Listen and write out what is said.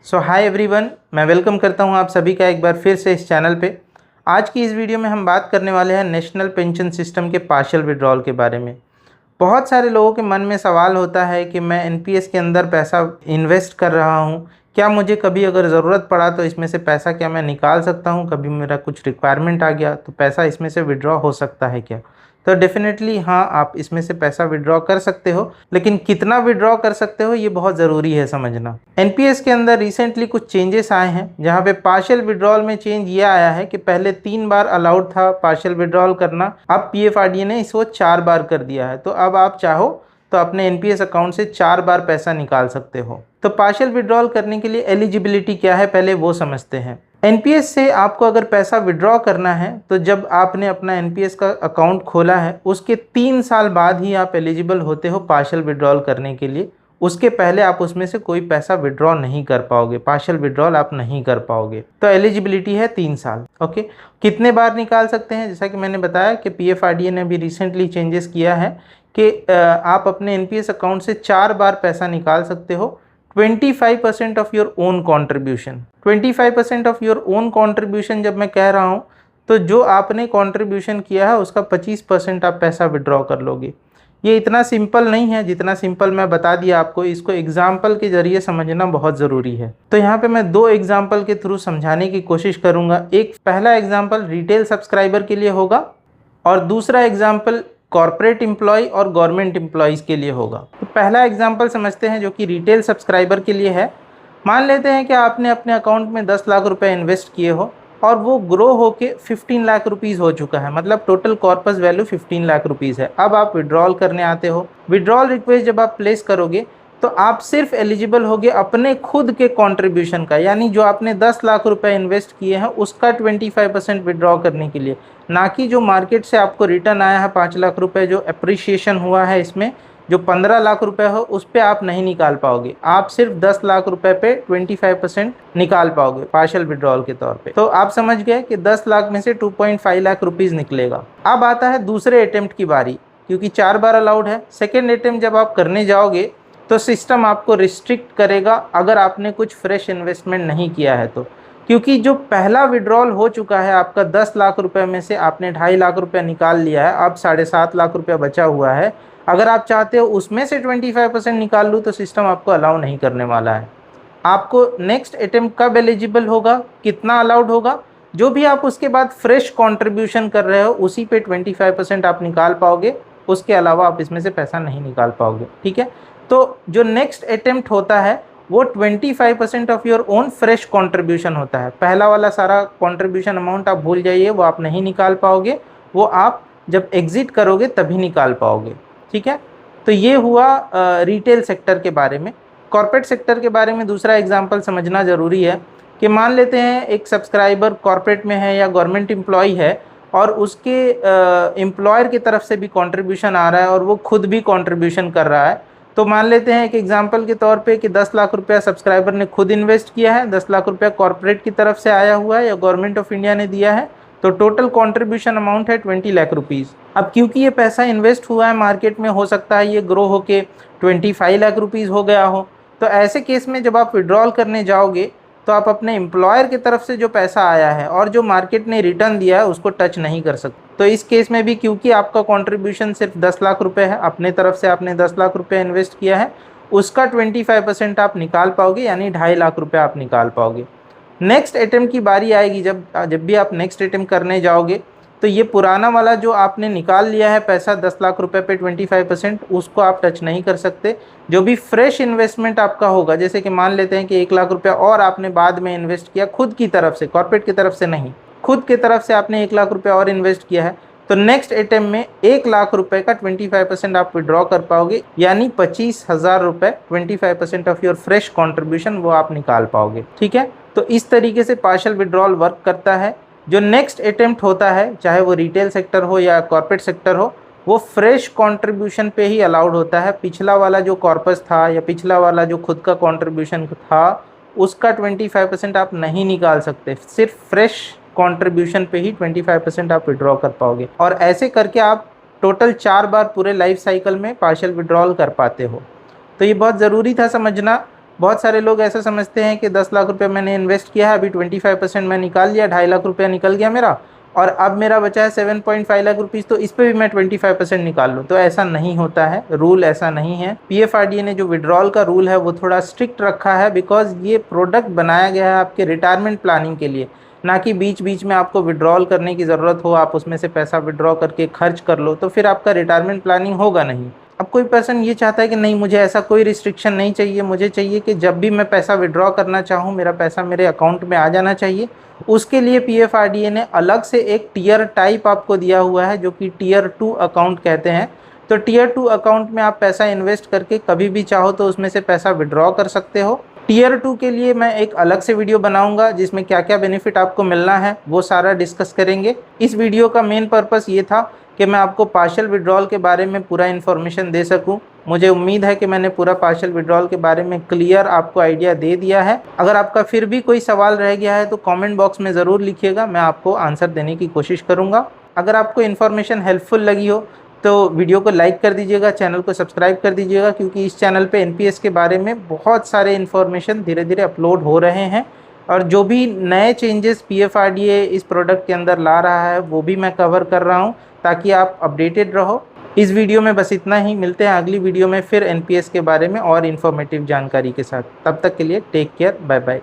सो hi everyone, मैं welcome करता हूं आप सभी का एक बार फिर से इस चैनल पे। आज की इस वीडियो में हम बात करने वाले हैं नेशनल पेंशन सिस्टम के पार्शियल विड्रॉल के बारे में। बहुत सारे लोगों के मन में सवाल होता है कि मैं एनपीएस के अंदर पैसा इन्वेस्ट कर रहा हूं, क्या मुझे कभी अगर ज़रूरत पड़ा तो इसमें से पैसा क्या मैं निकाल सकता हूं, कभी मेरा कुछ रिक्वायरमेंट आ गया तो पैसा इसमें से विड्रॉ हो सकता है क्या। तो डेफिनेटली हाँ, आप इसमें से पैसा विड्रॉ कर सकते हो, लेकिन कितना विड्रॉ कर सकते हो ये बहुत ज़रूरी है समझना। एनपीएस के अंदर रिसेंटली कुछ चेंजेस आए हैं, जहाँ पे पार्शियल विड्रॉल में चेंज ये आया है कि पहले 3 बार अलाउड था पार्शियल विड्रॉल करना, अब पीएफआरडीए ने इसको 4 बार कर दिया है। तो अब आप चाहो तो अपने एनपीएस अकाउंट से 4 बार पैसा निकाल सकते हो। तो पार्शियल विड्रॉल करने के लिए एलिजिबिलिटी क्या है पहले वो समझते हैं। एनपीएस से आपको अगर पैसा विड्रॉ करना है तो जब आपने अपना एनपीएस का अकाउंट खोला है उसके 3 साल बाद ही आप एलिजिबल होते हो पार्शियल विड्रॉल करने के लिए। उसके पहले आप उसमें से कोई पैसा विड्रॉ नहीं कर पाओगे, पार्शियल विड्रॉल आप नहीं कर पाओगे। तो एलिजिबिलिटी है 3 साल। ओके, कितने बार निकाल सकते हैं? जैसा कि मैंने बताया कि पीएफआरडीए ने भी रिसेंटली चेंजेस किया है कि आप अपने एनपीएस अकाउंट से 4 बार पैसा निकाल सकते हो। 25% of your own contribution. 25% of your own contribution जब मैं कह रहा हूँ तो जो आपने कॉन्ट्रीब्यूशन किया है उसका 25% आप पैसा विड्रॉ कर लोगे। ये इतना सिंपल नहीं है जितना सिंपल मैं बता दिया आपको, इसको एग्जाम्पल के जरिए समझना बहुत ज़रूरी है। तो यहाँ पे मैं 2 एग्जाम्पल के थ्रू समझाने की कोशिश करूँगा। एक पहला एग्जाम्पल रिटेल सब्सक्राइबर के लिए होगा और दूसरा एग्जाम्पल कॉर्पोरेट एम्प्लॉय और गवर्नमेंट एम्प्लॉयज़ के लिए होगा। तो पहला एग्जाम्पल समझते हैं जो कि रिटेल सब्सक्राइबर के लिए है। मान लेते हैं कि आपने अपने अकाउंट में 10 लाख रुपए इन्वेस्ट किए हो और वो ग्रो होके 15 लाख रुपीज़ हो चुका है, मतलब total corpus value 15 lakh rupees है। अब आप विड्रॉल करने आते हो। विड्रॉल रिक्वेस्ट जब आप प्लेस करोगे तो आप सिर्फ एलिजिबल होगे अपने खुद के कंट्रीब्यूशन का, यानी जो आपने 10 लाख रुपए इन्वेस्ट किए हैं उसका 25% विड्रॉ करने के लिए, ना कि जो मार्केट से आपको रिटर्न आया है 5 लाख रुपए, जो अप्रिशिएशन हुआ है इसमें, जो 15 लाख रुपए हो उस पर आप नहीं निकाल पाओगे। आप सिर्फ 10 लाख रुपए पे 25% निकाल पाओगे पार्शियल विड्रॉल के तौर पे। तो आप समझ गए कि 10 लाख में से 2.5 लाख रुपीज़ निकलेगा। अब आता है दूसरे अटेम्प्ट की बारी, क्योंकि 4 बार अलाउड है। सेकेंड अटेम्प्ट जब आप करने जाओगे तो सिस्टम आपको रिस्ट्रिक्ट करेगा अगर आपने कुछ फ्रेश इन्वेस्टमेंट नहीं किया है तो, क्योंकि जो पहला विड्रॉल हो चुका है आपका 10 लाख रुपए में से आपने 2.5 लाख रुपया निकाल लिया है, अब 7.5 लाख रुपया बचा हुआ है। अगर आप चाहते हो उसमें से 25% निकाल लूँ तो सिस्टम आपको अलाउ नहीं करने वाला है। आपको नेक्स्ट अटेम्प्ट कब एलिजिबल होगा, कितना अलाउड होगा, जो भी आप उसके बाद फ्रेश कंट्रीब्यूशन कर रहे हो उसी पे 25% आप निकाल पाओगे, उसके अलावा आप इसमें से पैसा नहीं निकाल पाओगे। ठीक है, तो जो नेक्स्ट अटेम्प्ट होता है वो 25% of your own fresh contribution होता है। पहला वाला सारा कंट्रीब्यूशन अमाउंट आप भूल जाइए, वो आप नहीं निकाल पाओगे, वो आप जब एग्जिट करोगे तभी निकाल पाओगे। ठीक है, तो ये हुआ रिटेल सेक्टर के बारे में। कॉर्पोरेट सेक्टर के बारे में दूसरा एग्जांपल समझना ज़रूरी है कि मान लेते हैं एक सब्सक्राइबर कॉर्पोरेट में है या गवर्नमेंट एम्प्लॉय है और उसके एम्प्लॉयर की तरफ से भी कंट्रीब्यूशन आ रहा है और वो खुद भी कंट्रीब्यूशन कर रहा है। तो मान लेते हैं एक एग्जांपल के तौर पे कि 10 लाख रुपया सब्सक्राइबर ने खुद इन्वेस्ट किया है, 10 लाख रुपया कॉर्पोरेट की तरफ से आया हुआ है या गवर्नमेंट ऑफ इंडिया ने दिया है, तो टोटल कंट्रीब्यूशन अमाउंट है 20 लाख रुपीज़। अब क्योंकि ये पैसा इन्वेस्ट हुआ है मार्केट में, हो सकता है ये ग्रो होके 25 लाख रुपीज़ हो गया हो। तो ऐसे केस में जब आप विड्रॉल करने जाओगे तो आप अपने एम्प्लॉयर की तरफ से जो पैसा आया है और जो मार्केट ने रिटर्न दिया है उसको टच नहीं कर सकते। तो इस केस में भी क्योंकि आपका कंट्रीब्यूशन सिर्फ 10 लाख रुपए है, अपने तरफ से आपने 10 लाख रुपए इन्वेस्ट किया है, उसका 25% आप निकाल पाओगे, यानी 2.5 लाख रुपये आप निकाल पाओगे। नेक्स्ट अटेम्प्ट की बारी आएगी, जब भी आप नेक्स्ट अटेम्प्ट करने जाओगे तो ये पुराना वाला जो आपने निकाल लिया है पैसा 10 लाख रुपए पे 25%, उसको आप टच नहीं कर सकते। जो भी फ्रेश इन्वेस्टमेंट आपका होगा, जैसे कि मान लेते हैं कि 1 लाख रुपया और आपने बाद में इन्वेस्ट किया खुद की तरफ से, कॉर्पोरेट की तरफ से नहीं, खुद की तरफ से आपने 1 लाख रुपया और इन्वेस्ट किया है, तो नेक्स्ट अटेम्प्ट में 1 लाख रुपए का 25% आप विड्रॉ कर पाओगे, यानी 25,000 रुपये, 25% ऑफ योर फ्रेश कॉन्ट्रीब्यूशन वो आप निकाल पाओगे। ठीक है, तो इस तरीके से पार्शियल विड्रॉल वर्क करता है। जो नेक्स्ट अटेम्प्ट होता है, चाहे वो रिटेल सेक्टर हो या कॉर्पोरेट सेक्टर हो, वो फ्रेश कंट्रीब्यूशन पे ही अलाउड होता है। पिछला वाला जो कॉर्पस था या पिछला वाला जो खुद का कंट्रीब्यूशन था उसका 25% आप नहीं निकाल सकते, सिर्फ फ्रेश कंट्रीब्यूशन पे ही 25% आप विड्रॉ कर पाओगे। और ऐसे करके आप टोटल 4 बार पूरे लाइफ साइकिल में पार्शियल विड्रॉल कर पाते हो। तो ये बहुत ज़रूरी था समझना बहुत सारे लोग ऐसा समझते हैं कि 10 लाख रुपये मैंने इन्वेस्ट किया है, अभी 25% मैं निकाल लिया, 2.5 लाख रुपया निकल गया मेरा, और अब मेरा बचा है 7.5 लाख रुपीज़, तो इस पर भी मैं 25% निकाल लूँ। तो ऐसा नहीं होता है, रूल ऐसा नहीं है। PFRDA ने जो विड्रॉल का रूल है वो थोड़ा स्ट्रिक्ट रखा है, बिकॉज ये प्रोडक्ट बनाया गया है आपके रिटायरमेंट प्लानिंग के लिए, ना कि बीच बीच में आपको विड्रॉल करने की ज़रूरत हो, आप उसमें से पैसा विड्रॉ करके खर्च कर लो, तो फिर आपका रिटायरमेंट प्लानिंग होगा नहीं। अब कोई पर्सन ये चाहता है कि नहीं, मुझे ऐसा कोई रिस्ट्रिक्शन नहीं चाहिए, मुझे चाहिए कि जब भी मैं पैसा विड्रॉ करना चाहूँ मेरा पैसा मेरे अकाउंट में आ जाना चाहिए। उसके लिए PFRDA ने अलग से एक टीयर टाइप आपको दिया हुआ है, जो कि टीयर 2 अकाउंट कहते हैं। तो टीयर 2 अकाउंट में आप पैसा इन्वेस्ट करके कभी भी चाहो तो उसमें से पैसा विड्रॉ कर सकते हो। टीयर 2 के लिए मैं एक अलग से वीडियो बनाऊंगा, जिसमें क्या क्या बेनिफिट आपको मिलना है वो सारा डिस्कस करेंगे। इस वीडियो का मेन पर्पस ये था कि मैं आपको पार्शियल विड्रॉल के बारे में पूरा इन्फॉर्मेशन दे सकूं। मुझे उम्मीद है कि मैंने पूरा पार्शियल विड्रॉल के बारे में क्लियर आपको आइडिया दे दिया है। अगर आपका फिर भी कोई सवाल रह गया है तो कमेंट बॉक्स में ज़रूर लिखिएगा, मैं आपको आंसर देने की कोशिश करूँगा। अगर आपको इन्फॉर्मेशन हेल्पफुल लगी हो तो वीडियो को लाइक कर दीजिएगा, चैनल को सब्सक्राइब कर दीजिएगा, क्योंकि इस चैनल पे NPS के बारे में बहुत सारे इन्फॉर्मेशन धीरे धीरे अपलोड हो रहे हैं, और जो भी नए चेंजेस PFRDA इस प्रोडक्ट के अंदर ला रहा है वो भी मैं कवर कर रहा हूँ, ताकि आप अपडेटेड रहो। इस वीडियो में बस इतना ही, मिलते हैं अगली वीडियो में फिर NPS के बारे में और इन्फॉर्मेटिव जानकारी के साथ। तब तक के लिए टेक केयर, बाय बाय।